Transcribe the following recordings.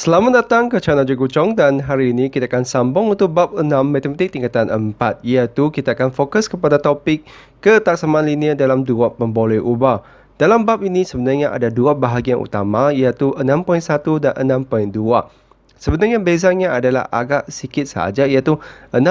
Selamat datang ke channel Cikgu Chong dan hari ini kita akan sambung untuk bab 6 Matematik tingkatan 4 iaitu kita akan fokus kepada topik ketaksamaan linear dalam dua pemboleh ubah. Dalam bab ini sebenarnya ada dua bahagian utama iaitu 6.1 dan 6.2. Sebenarnya bezanya adalah agak sikit sahaja iaitu 6.1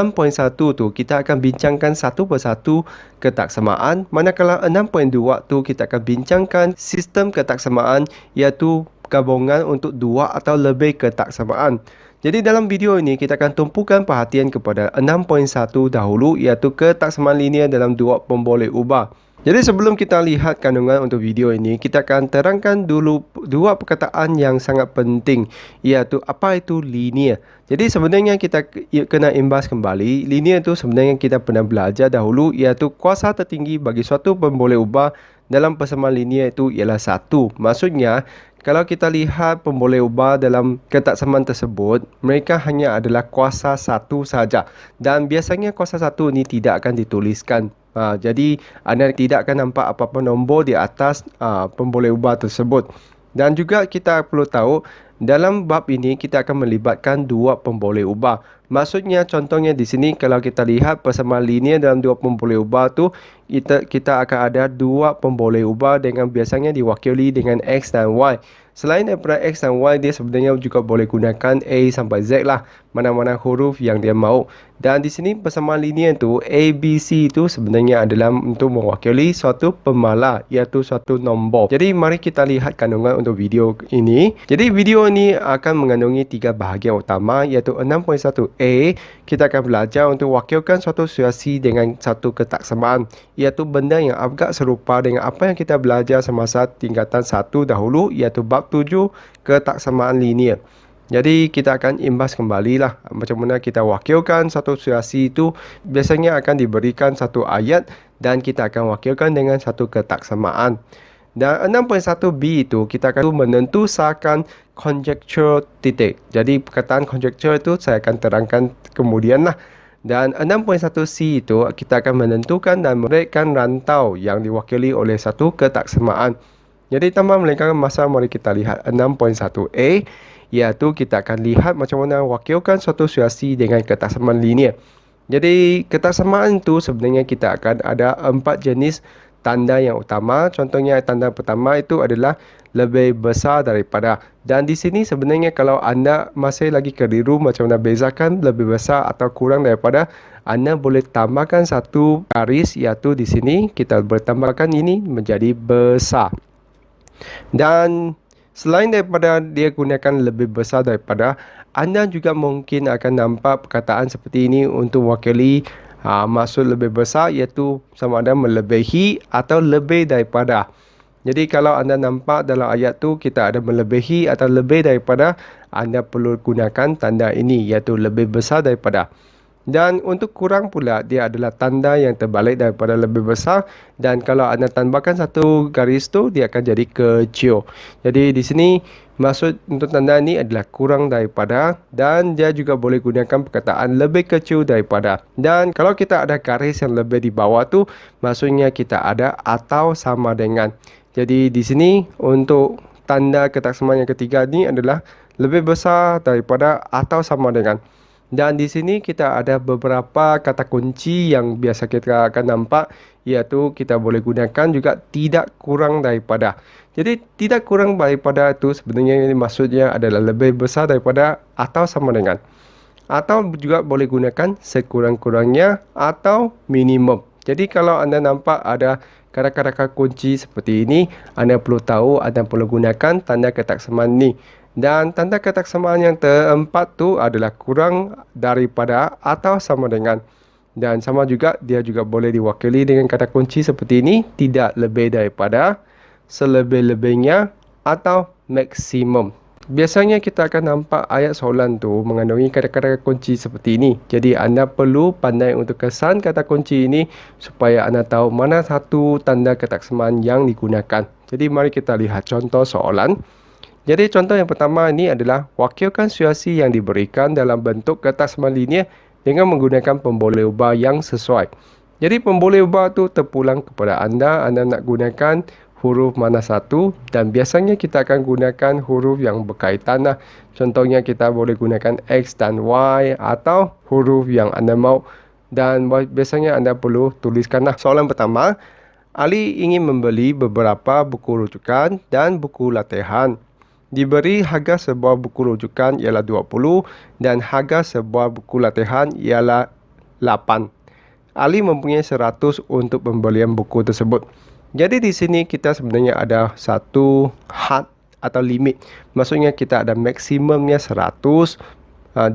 tu kita akan bincangkan satu persatu ketaksamaan, manakala 6.2 tu kita akan bincangkan sistem ketaksamaan iaitu gabungan untuk dua atau lebih ketaksamaan. Jadi dalam video ini kita akan tumpukan perhatian kepada 6.1 dahulu iaitu ketaksamaan linear dalam dua pemboleh ubah. Jadi sebelum kita lihat kandungan untuk video ini, kita akan terangkan dulu dua perkataan yang sangat penting iaitu apa itu linear. Jadi sebenarnya kita kena imbas kembali, linear itu sebenarnya kita pernah belajar dahulu iaitu kuasa tertinggi bagi suatu pemboleh ubah dalam persamaan linear itu ialah 1. Maksudnya, kalau kita lihat pemboleh ubah dalam ketaksamaan tersebut, mereka hanya adalah kuasa 1 saja. Dan biasanya kuasa 1 ini tidak akan dituliskan. Jadi anda tidak akan nampak apa-apa nombor di atas pemboleh ubah tersebut. Dan juga kita perlu tahu dalam bab ini kita akan melibatkan dua pemboleh ubah. Maksudnya contohnya di sini kalau kita lihat persamaan linear dalam dua pemboleh ubah tu kita akan ada dua pemboleh ubah dengan biasanya diwakili dengan X dan Y. Selain daripada X dan Y, dia sebenarnya juga boleh gunakan A sampai Z lah, mana-mana huruf yang dia mahu. Dan di sini persamaan linear tu A, B, C itu sebenarnya adalah untuk mewakili suatu pemalar iaitu suatu nombor. Jadi mari kita lihat kandungan untuk video ini. Jadi video ini akan mengandungi tiga bahagian utama iaitu 6.1a. Kita akan belajar untuk wakilkan suatu situasi dengan satu ketaksamaan iaitu benda yang agak serupa dengan apa yang kita belajar semasa tingkatan 1 dahulu iaitu bab 7 ketaksamaan linear. Jadi kita akan imbas kembalilah macam mana kita wakilkan satu situasi itu. Biasanya akan diberikan satu ayat dan kita akan wakilkan dengan satu ketaksamaan. Dan 6.1b itu kita akan menentusakan conjecture titik. Jadi perkataan conjecture itu saya akan terangkan kemudian lah. Dan 6.1c itu kita akan menentukan dan merekkan rantau yang diwakili oleh satu ketaksamaan. Jadi tanpa melengahkan masa, mari kita lihat 6.1a iaitu kita akan lihat macam mana wakilkan suatu situasi dengan ketaksamaan linear. Jadi ketaksamaan itu sebenarnya kita akan ada 4 jenis tanda yang utama. Contohnya tanda pertama itu adalah lebih besar daripada. Dan di sini sebenarnya kalau anda masih lagi keliru macam mana bezakan lebih besar atau kurang daripada, anda boleh tambahkan satu garis iaitu di sini kita bertambahkan ini menjadi besar. Dan selain daripada dia gunakan lebih besar daripada, anda juga mungkin akan nampak perkataan seperti ini untuk mewakili maksud lebih besar iaitu sama ada melebihi atau lebih daripada. Jadi kalau anda nampak dalam ayat tu kita ada melebihi atau lebih daripada, anda perlu gunakan tanda ini iaitu lebih besar daripada. Dan untuk kurang pula, dia adalah tanda yang terbalik daripada lebih besar. Dan kalau anda tambahkan satu garis tu, dia akan jadi kecil. Jadi di sini maksud untuk tanda ini adalah kurang daripada. Dan dia juga boleh gunakan perkataan lebih kecil daripada. Dan kalau kita ada garis yang lebih di bawah tu, maksudnya kita ada atau sama dengan. Jadi di sini untuk tanda ketaksamaan yang ketiga ni adalah lebih besar daripada atau sama dengan. Dan di sini kita ada beberapa kata kunci yang biasa kita akan nampak iaitu kita boleh gunakan juga tidak kurang daripada. Jadi tidak kurang daripada itu sebenarnya ini maksudnya adalah lebih besar daripada atau sama dengan. Atau juga boleh gunakan sekurang-kurangnya atau minimum. Jadi kalau anda nampak ada kata-kata kunci seperti ini, anda perlu tahu anda perlu gunakan tanda ketaksamaan ni. Dan tanda ketaksamaan yang keempat tu adalah kurang daripada atau sama dengan. Dan sama juga dia juga boleh diwakili dengan kata kunci seperti ini, tidak lebih daripada, selebih-lebihnya atau maksimum. Biasanya kita akan nampak ayat soalan tu mengandungi kata-kata kunci seperti ini. Jadi anda perlu pandai untuk kesan kata kunci ini supaya anda tahu mana satu tanda ketaksamaan yang digunakan. Jadi mari kita lihat contoh soalan. Jadi contoh yang pertama ini adalah wakilkan situasi yang diberikan dalam bentuk ketaksamaan linear dengan menggunakan pemboleh ubah yang sesuai. Jadi pemboleh ubah tu terpulang kepada anda nak gunakan huruf mana satu, dan biasanya kita akan gunakan huruf yang berkaitan lah. Contohnya kita boleh gunakan X dan Y atau huruf yang anda mau, dan biasanya anda perlu tuliskan lah. Soalan pertama, Ali ingin membeli beberapa buku rujukan dan buku latihan. Diberi harga sebuah buku rujukan ialah 20 dan harga sebuah buku latihan ialah 8. Ali mempunyai 100 untuk pembelian buku tersebut. Jadi di sini kita sebenarnya ada satu had atau limit. Maksudnya kita ada maksimumnya 100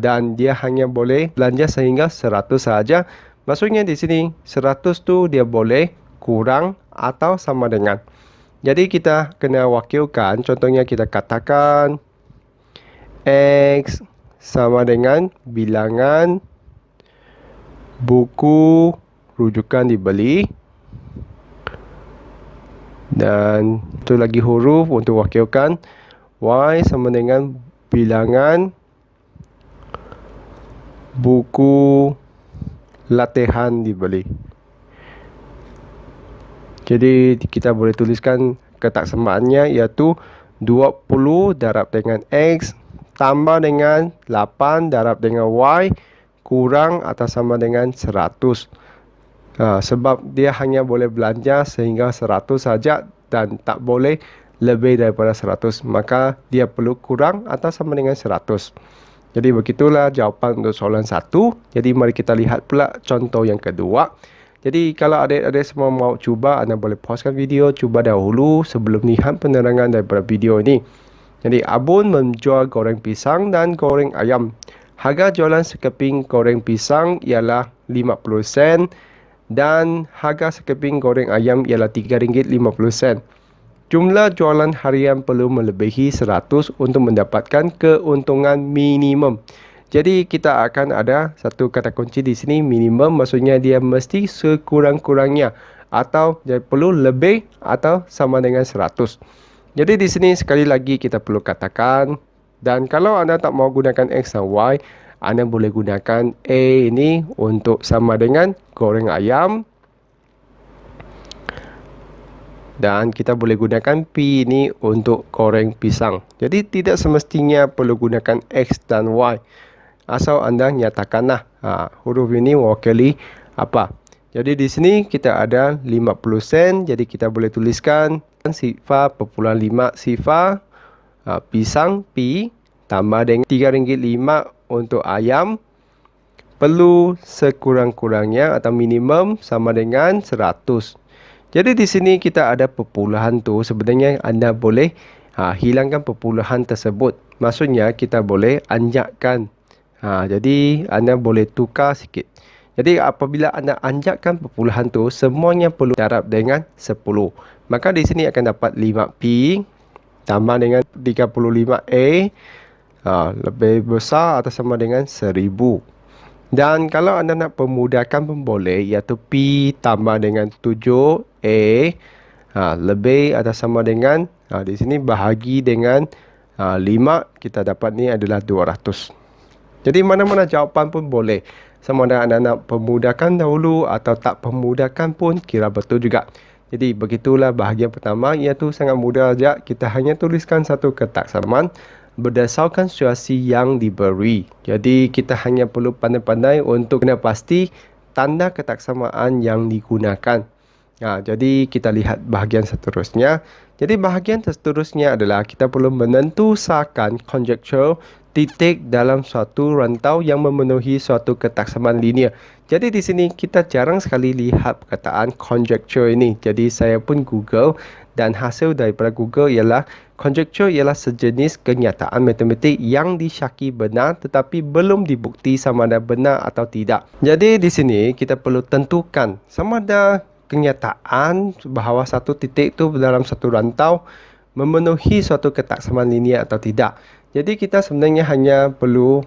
dan dia hanya boleh belanja sehingga 100 saja. Maksudnya di sini 100 tu dia boleh kurang atau sama dengan. Jadi kita kena wakilkan. Contohnya kita katakan X sama dengan bilangan buku rujukan dibeli, dan itu lagi huruf untuk wakilkan. Y sama dengan bilangan buku latihan dibeli. Jadi kita boleh tuliskan ketaksamaannya iaitu 20 darab dengan X tambah dengan 8 darab dengan Y kurang atau sama dengan 100. Sebab dia hanya boleh belanja sehingga 100 saja dan tak boleh lebih daripada 100. Maka dia perlu kurang atau sama dengan 100. Jadi begitulah jawapan untuk soalan 1. Jadi mari kita lihat pula contoh yang kedua. Jadi kalau adik-adik semua mau cuba, anda boleh pauskan video, cuba dahulu sebelum lihat penerangan daripada video ini. Jadi Abun menjual goreng pisang dan goreng ayam. Harga jualan sekeping goreng pisang ialah 50 sen dan harga sekeping goreng ayam ialah RM3.50. Jumlah jualan harian perlu melebihi 100 untuk mendapatkan keuntungan minimum. Jadi kita akan ada satu kata kunci di sini, minimum, maksudnya dia mesti sekurang-kurangnya atau dia perlu lebih atau sama dengan 100. Jadi di sini sekali lagi kita perlu katakan, dan kalau anda tak mau gunakan X dan Y, anda boleh gunakan A ini untuk sama dengan goreng ayam. Dan kita boleh gunakan P ini untuk goreng pisang. Jadi tidak semestinya perlu gunakan X dan Y. Asal anda nyatakanlah huruf ini mewakili apa. Jadi di sini kita ada 50 sen. Jadi kita boleh tuliskan sifar perpuluhan 5 sifar pisang P tambah dengan RM3.5 untuk ayam perlu sekurang-kurangnya atau minimum sama dengan 100. Jadi di sini kita ada perpuluhan tu, sebenarnya anda boleh hilangkan perpuluhan tersebut. Maksudnya kita boleh anjakkan. Jadi anda boleh tukar sikit. Jadi apabila anda anjakkan perpuluhan tu, semuanya perlu darab dengan 10. Maka di sini akan dapat 5P tambah dengan 35A lebih besar atau sama dengan 1000. Dan kalau anda nak pemudahkan pun boleh, iaitu P tambah dengan 7A lebih atau sama dengan di sini bahagi dengan 5, kita dapat ni adalah 200. Jadi mana-mana jawapan pun boleh. Sama ada anda nak pemudahkan dahulu atau tak pemudahkan pun kira betul juga. Jadi begitulah bahagian pertama, iaitu sangat mudah saja. Kita hanya tuliskan satu ketaksamaan berdasarkan situasi yang diberi. Jadi kita hanya perlu pandai-pandai untuk kena pasti tanda ketaksamaan yang digunakan. Jadi kita lihat bahagian seterusnya. Jadi bahagian seterusnya adalah kita perlu menentusakan conjecture titik dalam suatu rantau yang memenuhi suatu ketaksamaan linear. Jadi di sini kita jarang sekali lihat perkataan conjecture ini. Jadi saya pun Google dan hasil daripada Google ialah conjecture ialah sejenis kenyataan matematik yang disyaki benar tetapi belum dibukti sama ada benar atau tidak. Jadi di sini kita perlu tentukan sama ada kenyataan bahawa satu titik itu dalam satu rantau memenuhi suatu ketaksamaan linear atau tidak. Jadi kita sebenarnya hanya perlu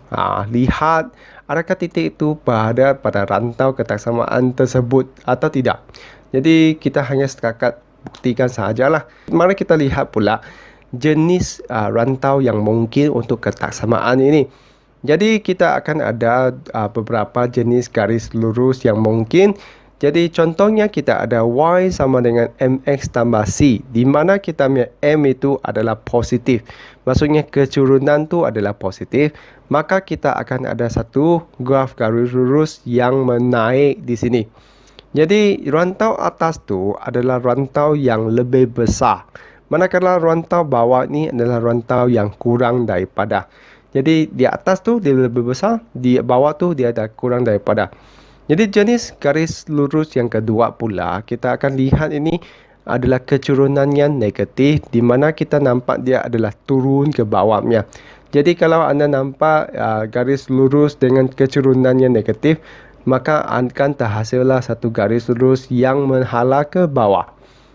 lihat adakah titik itu berada pada rantau ketaksamaan tersebut atau tidak. Jadi kita hanya setakat buktikan sahajalah. Mari kita lihat pula jenis rantau yang mungkin untuk ketaksamaan ini. Jadi kita akan ada beberapa jenis garis lurus yang mungkin. Jadi contohnya kita ada Y sama dengan MX tambah C, di mana kita punya M itu adalah positif. Maksudnya keturunan tu adalah positif, maka kita akan ada satu graf garis lurus yang menaik di sini. Jadi rantau atas tu adalah rantau yang lebih besar, manakala rantau bawah ni adalah rantau yang kurang daripada. Jadi di atas tu dia lebih besar, di bawah tu dia ada kurang daripada. Jadi jenis garis lurus yang kedua pula, kita akan lihat ini adalah keturunannya negatif, di mana kita nampak dia adalah turun ke bawahnya. Jadi kalau anda nampak garis lurus dengan keturunannya negatif, maka akan terhasillah satu garis lurus yang menghala ke bawah.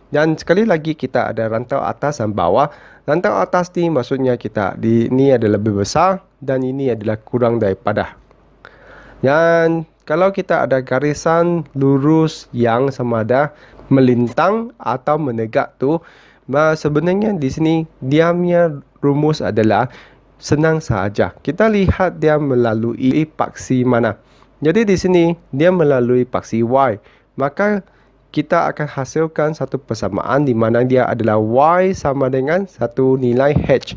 Dan sekali lagi kita ada rantau atas dan bawah. Rantau atas ni maksudnya kita ini adalah lebih besar dan ini adalah kurang daripada. Dan kalau kita ada garisan lurus yang semada melintang atau menegak tu, sebenarnya di sini dia punya rumus adalah senang sahaja. Kita lihat dia melalui paksi mana. Jadi di sini dia melalui paksi Y. Maka kita akan hasilkan satu persamaan di mana dia adalah Y sama dengan satu nilai H.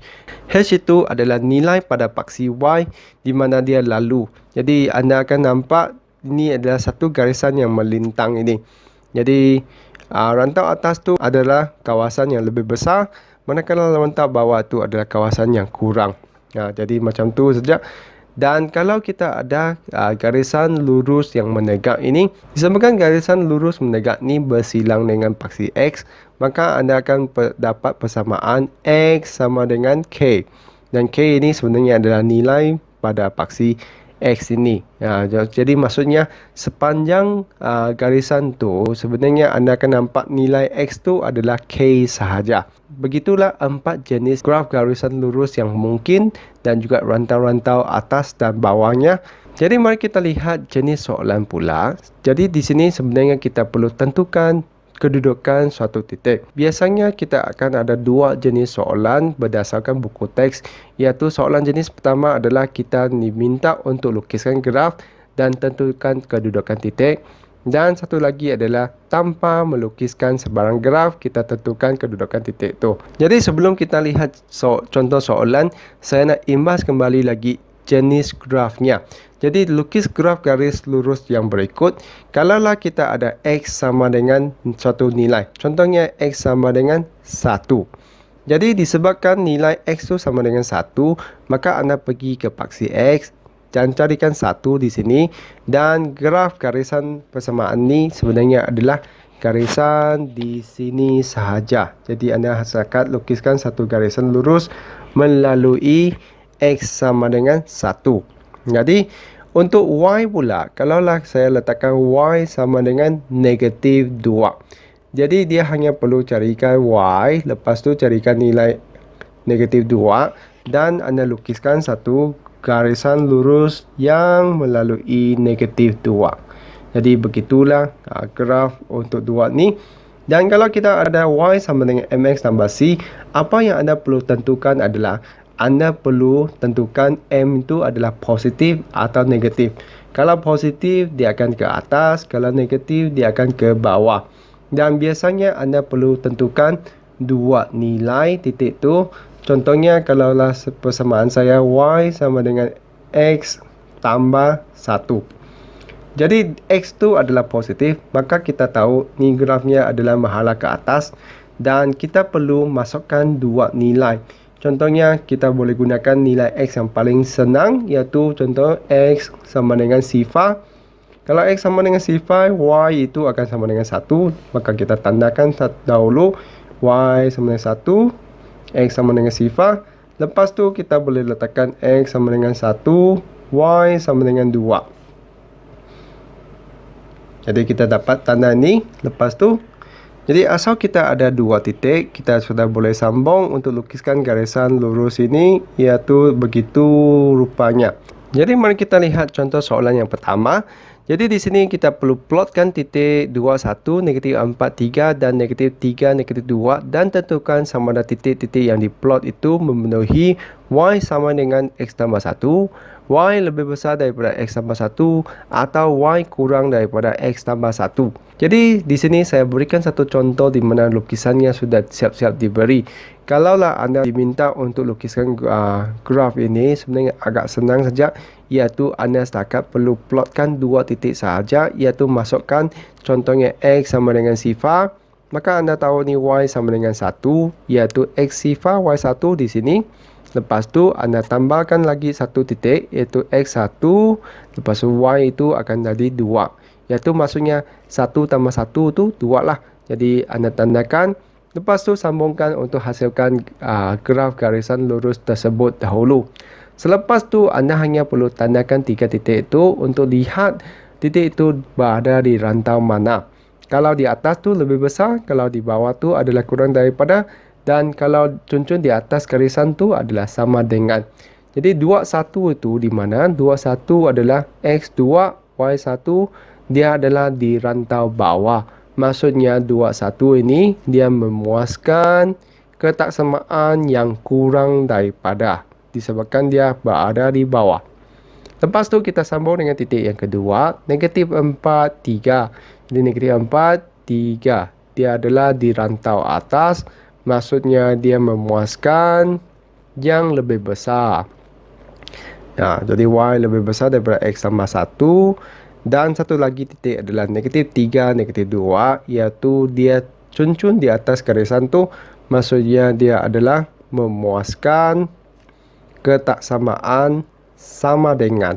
H itu adalah nilai pada paksi Y di mana dia lalu. Jadi anda akan nampak ini adalah satu garisan yang melintang ini. Jadi rantau atas tu adalah kawasan yang lebih besar, manakala rantau bawah tu adalah kawasan yang kurang. Jadi macam tu saja. Dan kalau kita ada garisan lurus yang menegak ini, disebabkan garisan lurus menegak ini bersilang dengan paksi X, maka anda akan dapat persamaan X sama dengan K. Dan K ini sebenarnya adalah nilai pada paksi X ini. Jadi maksudnya sepanjang garisan tu sebenarnya anda akan nampak nilai X tu adalah K sahaja. Begitulah 4 jenis graf garisan lurus yang mungkin dan juga rantau-rantau atas dan bawahnya. Jadi mari kita lihat jenis soalan pula. Jadi di sini sebenarnya kita perlu tentukan kedudukan suatu titik. Biasanya kita akan ada 2 jenis soalan berdasarkan buku teks, iaitu soalan jenis pertama adalah kita diminta untuk lukiskan graf dan tentukan kedudukan titik, dan satu lagi adalah tanpa melukiskan sebarang graf, kita tentukan kedudukan titik tu. Jadi sebelum kita lihat contoh soalan, saya nak imbas kembali lagi jenis grafnya. Jadi lukis graf garis lurus yang berikut. Kalaulah kita ada X sama dengan suatu nilai, contohnya X sama dengan 1. Jadi disebabkan nilai X itu sama dengan 1, maka anda pergi ke paksi X dan carikan 1 di sini. Dan graf garisan persamaan ini sebenarnya adalah garisan di sini sahaja. Jadi anda hasilkan lukiskan satu garisan lurus melalui X sama dengan 1. Jadi untuk Y pula, kalaulah saya letakkan Y sama dengan negatif 2. Jadi dia hanya perlu carikan Y, lepas tu carikan nilai negatif 2 dan anda lukiskan satu garisan lurus yang melalui negatif 2. Jadi begitulah graf untuk 2 ni. Dan kalau kita ada Y sama dengan MX tambah C, apa yang anda perlu tentukan adalah anda perlu tentukan M itu adalah positif atau negatif. Kalau positif, dia akan ke atas. Kalau negatif, dia akan ke bawah. Dan biasanya anda perlu tentukan 2 nilai titik tu. Contohnya, kalaulah persamaan saya Y sama dengan X tambah 1. Jadi, X tu adalah positif. Maka kita tahu ni grafnya adalah menghala ke atas. Dan kita perlu masukkan 2 nilai. Contohnya kita boleh gunakan nilai X yang paling senang, iaitu contoh X sama dengan sifar. Kalau X sama dengan sifar, Y itu akan sama dengan 1. Maka kita tandakan dahulu Y sama dengan 1, X sama dengan sifar. Lepas tu kita boleh letakkan X sama dengan 1, Y sama dengan 2. Jadi kita dapat tanda ni. Lepas tu, jadi asal kita ada 2 titik, kita sudah boleh sambung untuk lukiskan garisan lurus ini, iaitu begitu rupanya. Jadi mari kita lihat contoh soalan yang pertama. Jadi di sini kita perlu plotkan titik 21, negatif 43 dan negatif 3, negatif 2 dan tentukan sama ada titik-titik yang diplot itu memenuhi Y sama dengan X tambah 1, Y lebih besar daripada X tambah 1 atau Y kurang daripada X tambah 1. Jadi di sini saya berikan satu contoh di mana lukisannya sudah siap-siap diberi. Kalaulah anda diminta untuk lukiskan graf ini, sebenarnya agak senang saja, iaitu anda setakat perlu plotkan 2 titik sahaja, iaitu masukkan contohnya X sama dengan sifar. Maka anda tahu ni Y sama dengan 1, iaitu X sifar Y1 di sini. Lepas tu anda tambahkan lagi satu titik, iaitu X1. Lepas tu Y itu akan jadi 2. Iaitu maksudnya 1 tambah 1 tu 2 lah. Jadi anda tandakan. Lepas tu sambungkan untuk hasilkan graf garisan lurus tersebut dahulu. Selepas tu anda hanya perlu tandakan 3 titik itu untuk lihat titik itu berada di rantau mana. Kalau di atas tu lebih besar, kalau di bawah tu adalah kurang daripada, dan kalau cun-cun di atas garisan tu adalah sama dengan. Jadi 21 itu di mana? 21 adalah X2, Y1, dia adalah di rantau bawah. Maksudnya 21 ini dia memuaskan ketaksamaan yang kurang daripada, disebabkan dia berada di bawah. Lepas tu kita sambung dengan titik yang kedua, negatif 4, 3. Jadi negatif 4, 3. Dia adalah di rantau atas. Maksudnya dia memuaskan yang lebih besar. Jadi Y lebih besar daripada X tambah 1. Dan satu lagi titik adalah negatif 3, negatif 2. Iaitu dia cun-cun di atas garisan tu. Maksudnya dia adalah memuaskan ketaksamaan sama dengan.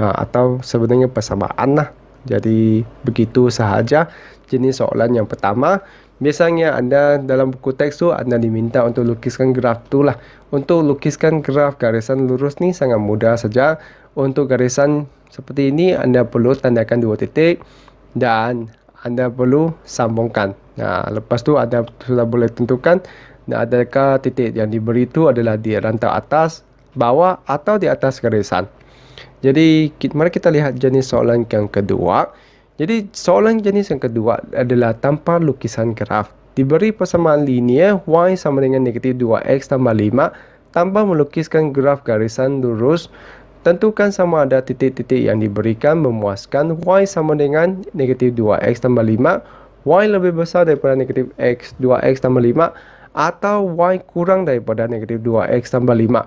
Atau sebenarnya persamaan lah. Jadi begitu sahaja jenis soalan yang pertama. Biasanya anda dalam buku teks tu anda diminta untuk lukiskan graf tu lah. Untuk lukiskan graf garisan lurus ni sangat mudah saja. Untuk garisan seperti ini anda perlu tandakan 2 titik dan anda perlu sambungkan. Lepas tu anda sudah boleh tentukan adakah titik yang diberi itu adalah di rantau atas, bawah atau di atas garisan. Jadi mari kita lihat jenis soalan yang kedua. Jadi soalan jenis yang kedua adalah tanpa lukisan graf. Diberi persamaan linear Y sama dengan negatif 2X tambah 5 tanpa melukiskan graf garisan lurus. Tentukan sama ada titik-titik yang diberikan memuaskan Y sama dengan negatif 2X tambah 5, Y lebih besar daripada negatif 2X tambah 5 atau Y kurang daripada negatif 2X tambah 5.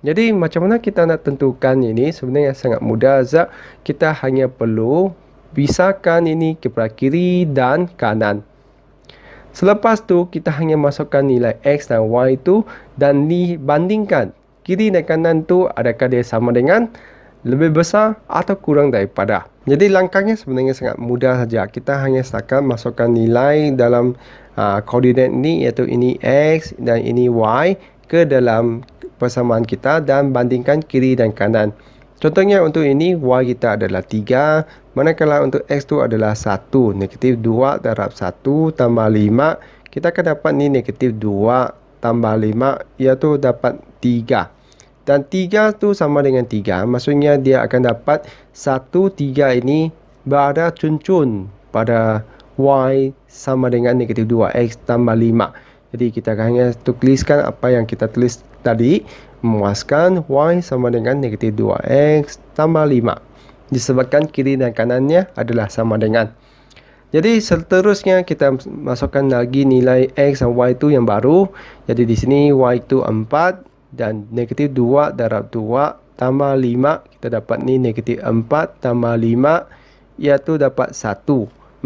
Jadi macam mana kita nak tentukan ini? Sebenarnya sangat mudah. Kita hanya perlu pisahkan ini kepada kiri dan kanan. Selepas tu kita hanya masukkan nilai X dan Y itu dan bandingkan kiri dan kanan tu adakah dia sama dengan, lebih besar atau kurang daripada. Jadi langkahnya sebenarnya sangat mudah saja. Kita hanya setakat masukkan nilai dalam koordinat ini, iaitu ini X dan ini Y ke dalam persamaan kita dan bandingkan kiri dan kanan. Contohnya untuk ini Y kita adalah 3, manakala untuk X tu adalah 1. Negatif 2 darab 1 tambah 5. Kita akan dapat ni negatif 2 tambah 5, iaitu dapat 3. Dan 3 tu sama dengan 3. Maksudnya dia akan dapat 1, 3 ini berada cun-cun pada Y sama dengan negatif 2X tambah 5. Jadi kita akan hanya tuliskan apa yang kita tulis tadi, memuaskan Y sama dengan negatif 2X tambah 5. Disebabkan kiri dan kanannya adalah sama dengan. Jadi seterusnya kita masukkan lagi nilai X dan Y itu yang baru. Jadi di sini Y itu 4 dan negatif 2 darab 2 tambah 5. Kita dapat ni negatif 4 tambah 5 iaitu dapat 1.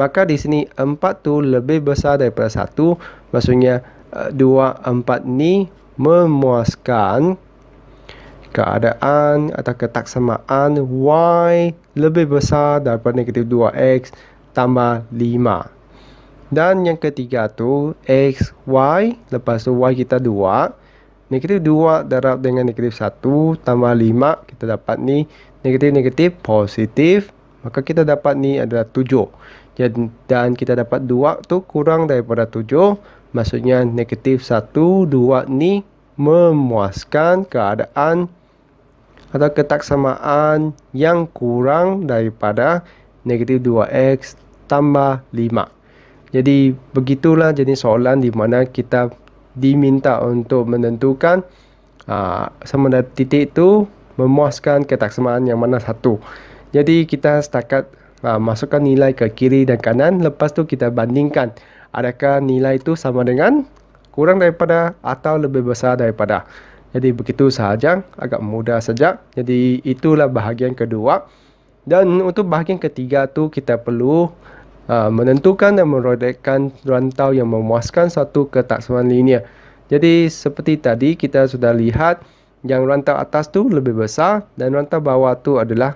Maka di sini 4 tu lebih besar daripada 1. Maksudnya 2, 4 ni memuaskan keadaan atau ketaksamaan Y lebih besar daripada negatif 2X tambah 5. Dan yang ketiga tu X, Y. Lepas tu Y kita 2. Negatif 2 darab dengan negatif 1 tambah 5. Kita dapat ni negatif-negatif positif. Maka kita dapat ni adalah 7. Dan kita dapat 2 tu kurang daripada 7. Maksudnya negatif 1, 2 ni memuaskan keadaan atau ketaksamaan yang kurang daripada negatif 2X tambah 5. Jadi begitulah jenis soalan di mana kita diminta untuk menentukan sama ada titik itu memuaskan ketaksamaan yang mana satu. Jadi kita setakat masukkan nilai ke kiri dan kanan, lepas tu kita bandingkan adakah nilai itu sama dengan, kurang daripada atau lebih besar daripada. Jadi begitu sahaja, agak mudah saja. Jadi itulah bahagian kedua. Dan untuk bahagian ketiga tu kita perlu menentukan dan merorekkan rantau yang memuaskan satu ketaksamaan linear. Jadi seperti tadi kita sudah lihat yang rantau atas tu lebih besar dan rantau bawah tu adalah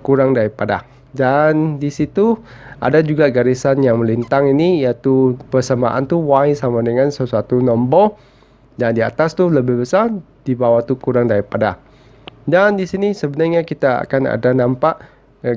kurang daripada. Dan di situ ada juga garisan yang melintang ini, iaitu persamaan tu y sama dengan sesuatu nombor, dan di atas tu lebih besar, di bawah tu kurang daripada. Dan di sini sebenarnya kita akan ada nampak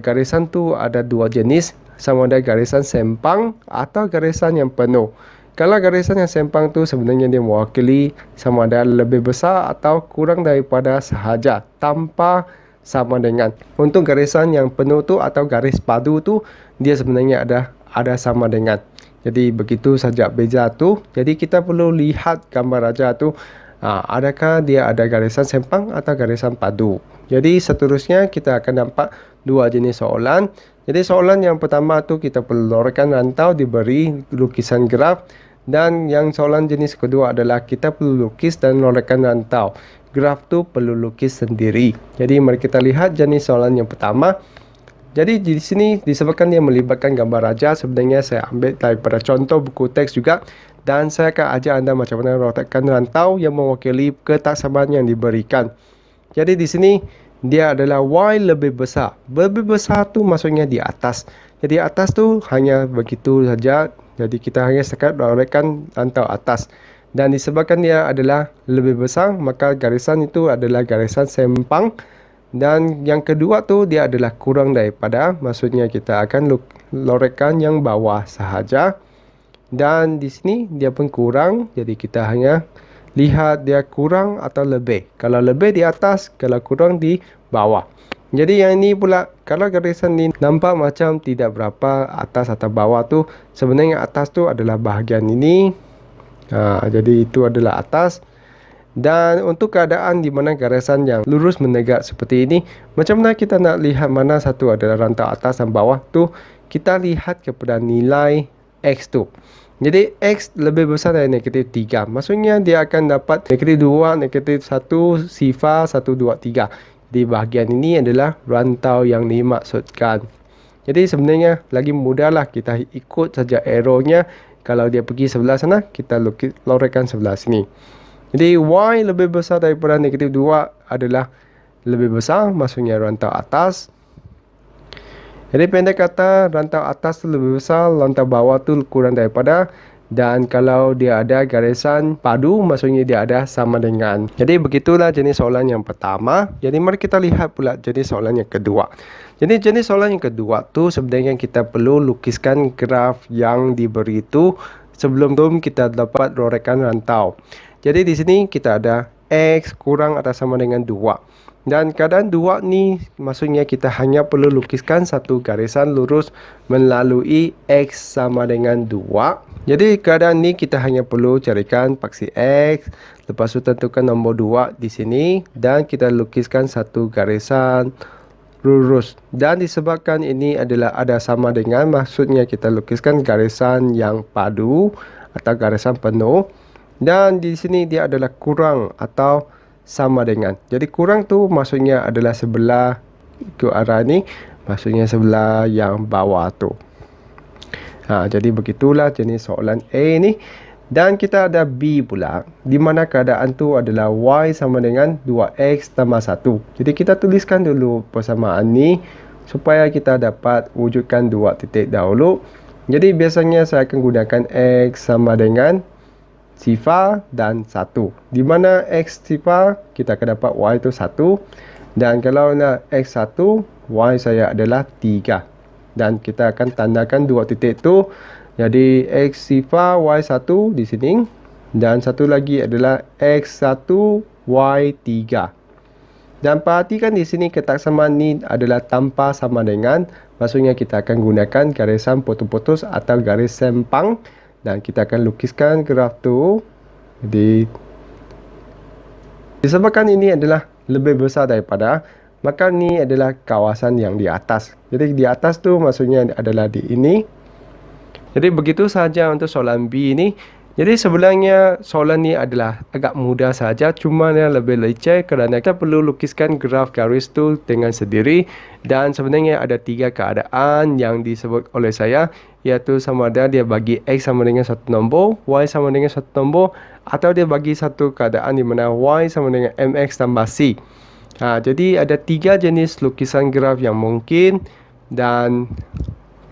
garisan tu ada dua jenis, sama ada garisan sempang atau garisan yang penuh. Kalau garisan yang sempang tu sebenarnya dia mewakili sama ada lebih besar atau kurang daripada sahaja, tanpa sama dengan. Untuk garisan yang penuh tu atau garis padu tu, dia sebenarnya ada sama dengan. Jadi begitu saja beza tu. Jadi kita perlu lihat gambar raja tu, adakah dia ada garisan sempang atau garisan padu. Jadi seterusnya kita akan nampak dua jenis soalan. Jadi soalan yang pertama tu kita perlu lorkan rantau, diberi lukisan graf. Dan yang soalan jenis kedua adalah kita perlu lukis dan lorkan rantau. Graf tu perlu lukis sendiri. Jadi mari kita lihat jenis soalan yang pertama. Jadi di sini disebabkan dia melibatkan gambar raja, sebenarnya saya ambil daripada contoh buku teks juga, dan saya akan ajar anda macam mana rotakkan rantau yang mewakili ketaksamaan yang diberikan. Jadi di sini dia adalah y lebih besar. Lebih besar tu maksudnya di atas. Jadi atas tu hanya begitu saja. Jadi kita hanya sekat rotakkan rantau atas. Dan disebabkan dia adalah lebih besar, maka garisan itu adalah garisan sempang. Dan yang kedua tu dia adalah kurang daripada, maksudnya kita akan lorotkan yang bawah sahaja. Dan di sini dia pun kurang, jadi kita hanya lihat dia kurang atau lebih. Kalau lebih di atas, kalau kurang di bawah. Jadi yang ini pula, kalau garisan ini nampak macam tidak berapa atas atau bawah tu, sebenarnya atas tu adalah bahagian ini. Jadi itu adalah atas. Dan untuk keadaan di mana garisan yang lurus menegak seperti ini, macam mana kita nak lihat mana satu adalah rantau atas dan bawah tu, kita lihat kepada nilai X tu. Jadi X lebih besar dari negatif 3, maksudnya dia akan dapat negatif 2, negatif 1, sifar 1, 2, 3. Di bahagian ini adalah rantau yang dimaksudkan. Jadi sebenarnya lagi mudahlah, kita ikut saja arrow-nya. Kalau dia pergi sebelah sana, kita lorotkan sebelah sini. Jadi y lebih besar daripada negatif 2 adalah lebih besar, maksudnya rantau atas. Jadi pendek kata, rantau atas tu lebih besar, rantau bawah tu kurang daripada. Dan kalau dia ada garisan padu, maksudnya dia ada sama dengan. Jadi begitulah jenis soalan yang pertama. Jadi mari kita lihat pula jenis soalan yang kedua. Jadi jenis soalan yang kedua tu sebenarnya kita perlu lukiskan graf yang diberi itu sebelum tu kita dapat rorekan rantau. Jadi di sini kita ada X kurang atau sama dengan 2. Dan keadaan 2 ni maksudnya kita hanya perlu lukiskan satu garisan lurus melalui X sama dengan 2. Jadi keadaan ni kita hanya perlu carikan paksi X, lepas tu tentukan nombor 2 di sini dan kita lukiskan satu garisan lurus. Dan disebabkan ini adalah ada sama dengan, maksudnya kita lukiskan garisan yang padu atau garisan penuh. Dan di sini dia adalah kurang atau sama dengan. Jadi kurang tu maksudnya adalah sebelah ke arah ni, maksudnya sebelah yang bawah tu. Jadi begitulah jenis soalan A ni. Dan kita ada B pula, di mana keadaan tu adalah Y sama dengan 2X tambah 1. Jadi kita tuliskan dulu persamaan ni supaya kita dapat wujudkan dua titik dahulu. Jadi biasanya saya akan gunakan X sama dengan sifar dan 1. Di mana X sifar, kita akan dapat Y itu 1. Dan kalau nak X1, Y saya adalah 3. Dan kita akan tandakan dua titik tu. Jadi X sifar Y1 di sini. Dan satu lagi adalah X1 Y3. Dan perhatikan di sini ketaksamaan ni adalah tanpa sama dengan. Maksudnya kita akan gunakan garisan putus-putus atau garis sempang. Dan kita akan lukiskan graf tu. Jadi Disebabkan ini adalah lebih besar daripada, maka ni adalah kawasan yang di atas. Jadi di atas tu maksudnya adalah di ini. Jadi begitu sahaja untuk soalan B ini. Jadi sebenarnya soalan ni adalah agak mudah saja, cuma dia lebih leceh kerana kita perlu lukiskan graf garis tu dengan sendiri. Dan sebenarnya ada 3 keadaan yang disebut oleh saya, iaitu sama ada dia bagi X sama dengan satu nombor, Y sama dengan satu nombor, atau dia bagi satu keadaan di mana Y sama dengan MX tambah C. Jadi ada 3 jenis lukisan graf yang mungkin, dan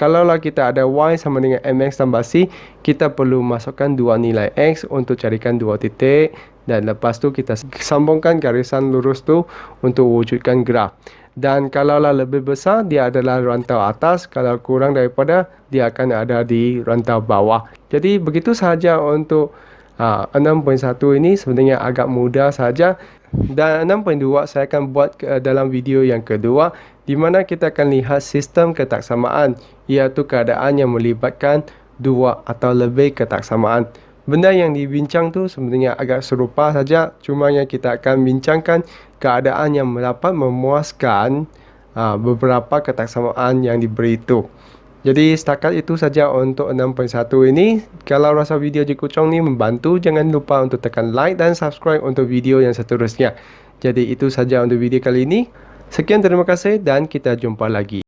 kalaulah kita ada Y sama dengan MX tambah C, kita perlu masukkan 2 nilai X untuk carikan 2 titik, dan lepas tu kita sambungkan garisan lurus tu untuk wujudkan graf. Dan kalaulah lebih besar, dia adalah rantau atas. Kalau kurang daripada, dia akan ada di rantau bawah. Jadi begitu sahaja untuk 6.1 ini. Sebenarnya agak mudah saja. Dan 6.2 saya akan buat dalam video yang kedua, di mana kita akan lihat sistem ketaksamaan, iaitu keadaan yang melibatkan 2 atau lebih ketaksamaan. Benda yang dibincang tu sebenarnya agak serupa saja, cuma yang kita akan bincangkan keadaan yang dapat memuaskan beberapa ketaksamaan yang diberi itu. Jadi setakat itu saja untuk 6.1 ini. Kalau rasa video Jikucong ni membantu, jangan lupa untuk tekan like dan subscribe untuk video yang seterusnya. Jadi itu saja untuk video kali ini. Sekian, terima kasih dan kita jumpa lagi.